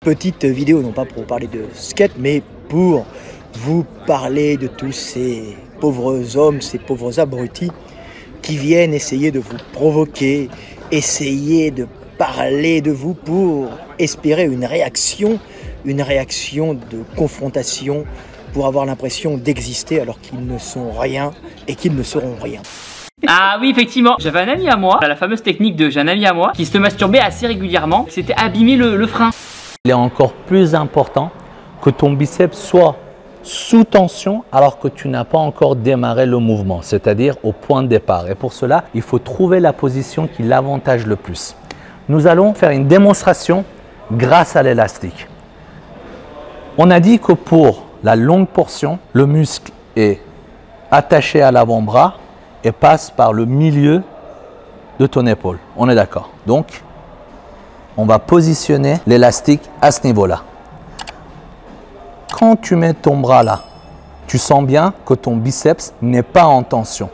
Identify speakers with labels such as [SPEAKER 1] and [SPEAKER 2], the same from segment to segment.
[SPEAKER 1] Petite vidéo, non pas pour vous parler de skate, mais pour vous parler de tous ces pauvres hommes, ces pauvres abrutis qui viennent essayer de vous provoquer, essayer de parler de vous pour espérer une réaction de confrontation, pour avoir l'impression d'exister alors qu'ils ne sont rien et qu'ils ne seront rien.
[SPEAKER 2] Ah oui, effectivement, j'avais un ami à moi, la fameuse technique de j'ai un ami à moi qui se masturbait assez régulièrement, c'était abîmer le frein.
[SPEAKER 3] Il est encore plus important que ton biceps soit sous tension alors que tu n'as pas encore démarré le mouvement, c'est-à-dire au point de départ. Et pour cela, il faut trouver la position qui l'avantage le plus. Nous allons faire une démonstration grâce à l'élastique. On a dit que pour la longue portion, le muscle est attaché à l'avant-bras et passe par le milieu de ton épaule. On est d'accord? Donc, on va positionner l'élastique à ce niveau-là. Quand tu mets ton bras là, tu sens bien que ton biceps n'est pas en tension.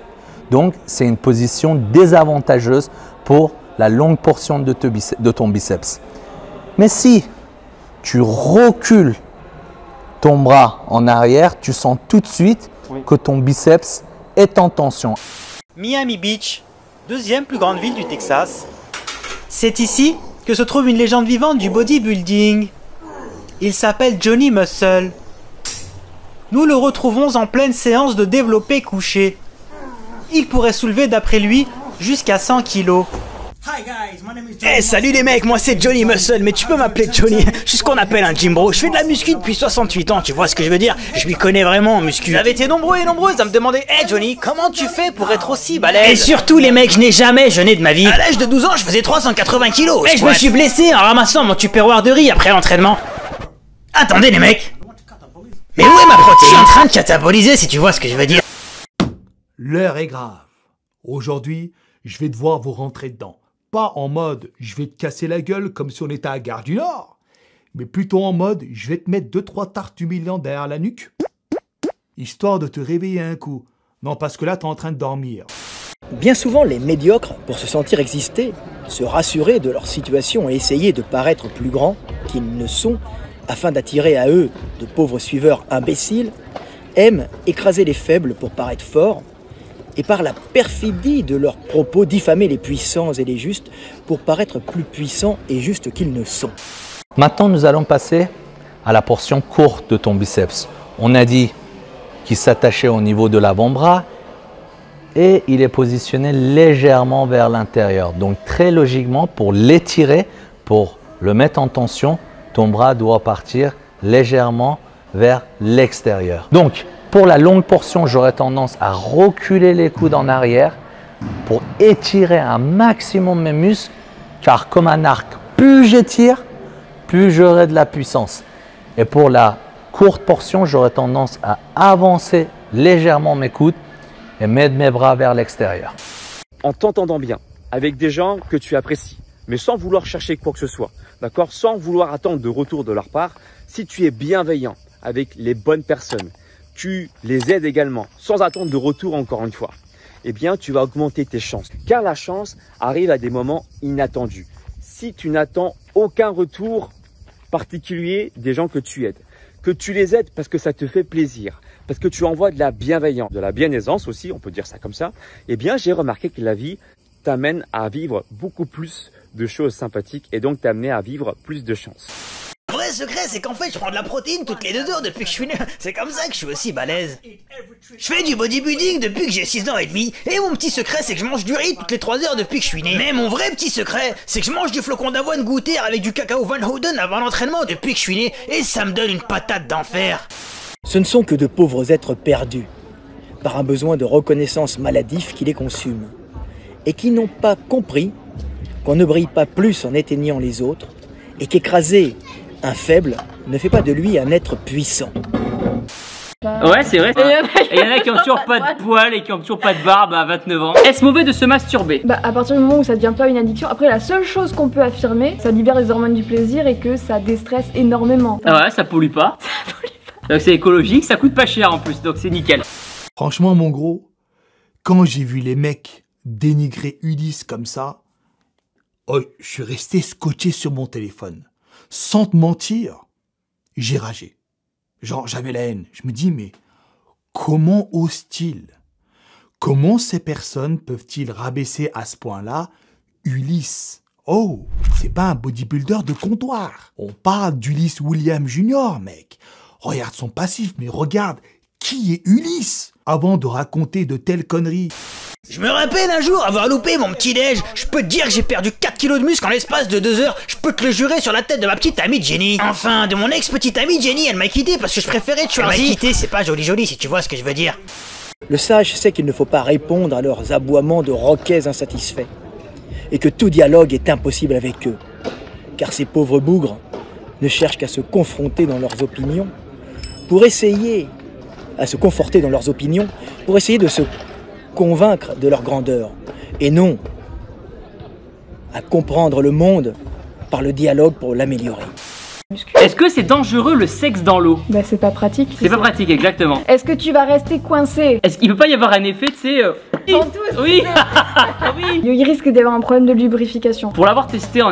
[SPEAKER 3] Donc, c'est une position désavantageuse pour la longue portion de ton biceps. Mais si tu recules ton bras en arrière, tu sens tout de suite que ton biceps est en tension.
[SPEAKER 4] Miami Beach, deuxième plus grande ville du Texas. C'est ici que se trouve une légende vivante du bodybuilding. Il s'appelle Johnny Muscle. Nous le retrouvons en pleine séance de développé couché. Il pourrait soulever d'après lui jusqu'à 100 kilos.
[SPEAKER 1] Eh salut les mecs, moi c'est Johnny Muscle, mais tu peux m'appeler Johnny, je suis ce qu'on appelle un gym bro. Je fais de la muscu depuis 68 ans, tu vois ce que je veux dire? Je m'y connais vraiment en muscu.
[SPEAKER 4] Vous avez été nombreux et nombreuses à me demander: hey Johnny, comment tu fais pour être aussi balèze?
[SPEAKER 1] Et surtout les mecs, je n'ai jamais jeûné de ma vie.
[SPEAKER 4] À l'âge de 12 ans, je faisais 380 kilos.
[SPEAKER 1] Et je me suis blessé en ramassant mon tupperware de riz après l'entraînement. Attendez les mecs, mais où est ma protéine? Je suis en train de cataboliser si tu vois ce que je veux dire.
[SPEAKER 5] L'heure est grave. Aujourd'hui, je vais devoir vous rentrer dedans. Pas en mode je vais te casser la gueule comme si on était à Gare du Nord, mais plutôt en mode je vais te mettre 2-3 tartes humiliantes derrière la nuque, histoire de te réveiller un coup. Non, parce que là, t'es en train de dormir.
[SPEAKER 1] Bien souvent, les médiocres, pour se sentir exister, se rassurer de leur situation et essayer de paraître plus grands qu'ils ne sont, afin d'attirer à eux de pauvres suiveurs imbéciles, aiment écraser les faibles pour paraître forts, et par la perfidie de leurs propos diffamer les puissants et les justes pour paraître plus puissants et justes qu'ils ne sont.
[SPEAKER 3] Maintenant, nous allons passer à la portion courte de ton biceps. On a dit qu'il s'attachait au niveau de l'avant-bras et il est positionné légèrement vers l'intérieur. Donc très logiquement, pour l'étirer, pour le mettre en tension, ton bras doit partir légèrement vers l'extérieur. Donc, pour la longue portion, j'aurais tendance à reculer les coudes en arrière pour étirer un maximum mes muscles, car comme un arc, plus j'étire, plus j'aurai de la puissance. Et pour la courte portion, j'aurais tendance à avancer légèrement mes coudes et mettre mes bras vers l'extérieur.
[SPEAKER 6] En t'entendant bien, avec des gens que tu apprécies, mais sans vouloir chercher quoi que ce soit, d'accord, sans vouloir attendre de retour de leur part, si tu es bienveillant avec les bonnes personnes, tu les aides également, sans attendre de retour encore une fois, eh bien tu vas augmenter tes chances. Car la chance arrive à des moments inattendus. Si tu n'attends aucun retour particulier des gens que tu aides, que tu les aides parce que ça te fait plaisir, parce que tu envoies de la bienveillance, de la biennaisance aussi, on peut dire ça comme ça, eh bien j'ai remarqué que la vie t'amène à vivre beaucoup plus de choses sympathiques et donc t'amener à vivre plus de chances.
[SPEAKER 4] Le vrai secret, c'est qu'en fait, je prends de la protéine toutes les 2 heures depuis que je suis né. C'est comme ça que je suis aussi balèze. Je fais du bodybuilding depuis que j'ai 6 ans et demi. Et mon petit secret, c'est que je mange du riz toutes les 3 heures depuis que je suis né. Mais mon vrai petit secret, c'est que je mange du flocon d'avoine goûté avec du cacao Van Houten avant l'entraînement depuis que je suis né. Et ça me donne une patate d'enfer.
[SPEAKER 1] Ce ne sont que de pauvres êtres perdus, par un besoin de reconnaissance maladif qui les consume, et qui n'ont pas compris qu'on ne brille pas plus en éteignant les autres, et qu'écraser un faible ne fait pas de lui un être puissant.
[SPEAKER 2] Ouais, c'est vrai. Et il y en a qui ont toujours pas de poils et qui ont toujours pas de barbe à 29 ans. Est-ce mauvais de se masturber?
[SPEAKER 7] Bah à partir du moment où ça devient pas une addiction, après la seule chose qu'on peut affirmer, ça libère les hormones du plaisir et que ça déstresse énormément.
[SPEAKER 2] Ah ouais, ça pollue pas. Ça pollue pas. Donc c'est écologique, ça coûte pas cher en plus, donc c'est nickel.
[SPEAKER 5] Franchement, mon gros, quand j'ai vu les mecs dénigrer Ulysse comme ça, oh, je suis resté scotché sur mon téléphone. Sans te mentir, j'ai ragé. Genre, j'avais la haine. Je me dis, mais comment osent-ils? Comment ces personnes peuvent-ils rabaisser à ce point-là Ulysse? Oh, c'est pas un bodybuilder de comptoir. On parle d'Ulysse William Jr., mec. Regarde son passif, mais regarde qui est Ulysse avant de raconter de telles conneries.
[SPEAKER 4] Je me rappelle un jour avoir loupé mon petit-déj. Je peux te dire que j'ai perdu 4 kilos de muscle en l'espace de 2 heures. Je peux te le jurer sur la tête de ma petite amie Jenny. Enfin, de mon ex-petite amie Jenny, elle m'a quitté parce que je préférais te choisir. Elle m'a quitté, c'est pas joli si tu vois ce que je veux dire.
[SPEAKER 1] Le sage sait qu'il ne faut pas répondre à leurs aboiements de roquets insatisfaits, et que tout dialogue est impossible avec eux, car ces pauvres bougres ne cherchent qu'à se confronter dans leurs opinions, pour essayer de se convaincre de leur grandeur, et non à comprendre le monde par le dialogue pour l'améliorer.
[SPEAKER 2] Est-ce que c'est dangereux le sexe dans l'eau?
[SPEAKER 7] Bah c'est pas pratique.
[SPEAKER 2] C'est pas pratique, exactement.
[SPEAKER 7] Est-ce que tu vas rester coincé?
[SPEAKER 2] Est-ce qu'il peut pas y avoir un effet, tu sais Oui. Oui.
[SPEAKER 7] Il risque d'y avoir un problème de lubrification.
[SPEAKER 2] Pour l'avoir testé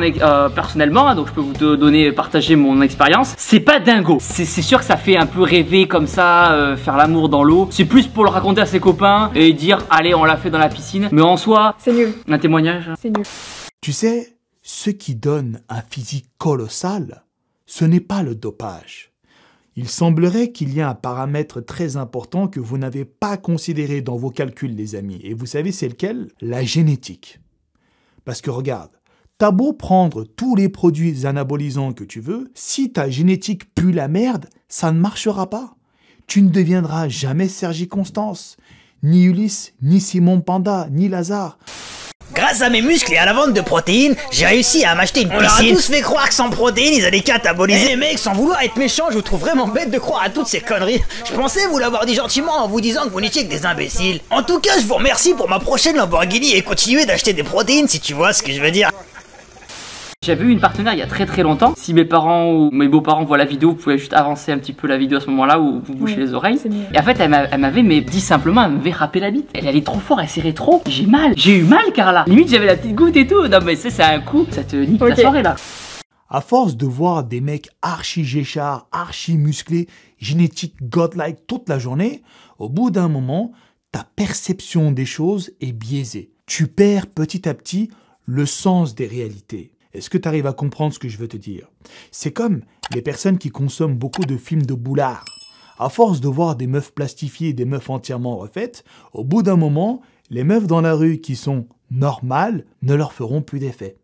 [SPEAKER 2] personnellement, hein, donc je peux vous partager mon expérience, c'est pas dingo. C'est sûr que ça fait un peu rêver comme ça, faire l'amour dans l'eau. C'est plus pour le raconter à ses copains et dire allez on l'a fait dans la piscine. Mais en soi,
[SPEAKER 7] c'est nul.
[SPEAKER 2] Un témoignage.
[SPEAKER 7] C'est nul.
[SPEAKER 5] Tu sais, ce qui donne un physique colossal, ce n'est pas le dopage. Il semblerait qu'il y ait un paramètre très important que vous n'avez pas considéré dans vos calculs, les amis. Et vous savez c'est lequel? La génétique. Parce que regarde, t'as beau prendre tous les produits anabolisants que tu veux, si ta génétique pue la merde, ça ne marchera pas. Tu ne deviendras jamais Sergi Constance, ni Ulysse, ni Simon Panda, ni Lazare.
[SPEAKER 4] Grâce à mes muscles et à la vente de protéines, j'ai réussi à m'acheter une piscine. On leur a tous fait croire que sans protéines, ils allaient cataboliser. Les mecs, sans vouloir être méchant, je vous trouve vraiment bête de croire à toutes ces conneries. Je pensais vous l'avoir dit gentiment en vous disant que vous n'étiez que des imbéciles. En tout cas, je vous remercie pour ma prochaine Lamborghini et continuez d'acheter des protéines si tu vois ce que je veux dire.
[SPEAKER 2] J'avais eu une partenaire il y a très longtemps. Si mes parents ou mes beaux-parents voient la vidéo, vous pouvez juste avancer un petit peu la vidéo à ce moment-là ou vous bouchez les oreilles. Et en fait, elle m'avait dit simplement, elle m'avait râpé la bite. Elle allait trop fort, elle serrait trop. J'ai eu mal, Carla. Limite, j'avais la petite goutte et tout. Non, mais c'est un coup, ça te nique la soirée là.
[SPEAKER 5] À force de voir des mecs archi géchards, archi musclés, génétiques godlike toute la journée, au bout d'un moment, ta perception des choses est biaisée. Tu perds petit à petit le sens des réalités. Est-ce que tu arrives à comprendre ce que je veux te dire? C'est comme les personnes qui consomment beaucoup de films de boulards. À force de voir des meufs plastifiées, des meufs entièrement refaites, au bout d'un moment, les meufs dans la rue qui sont normales ne leur feront plus d'effet.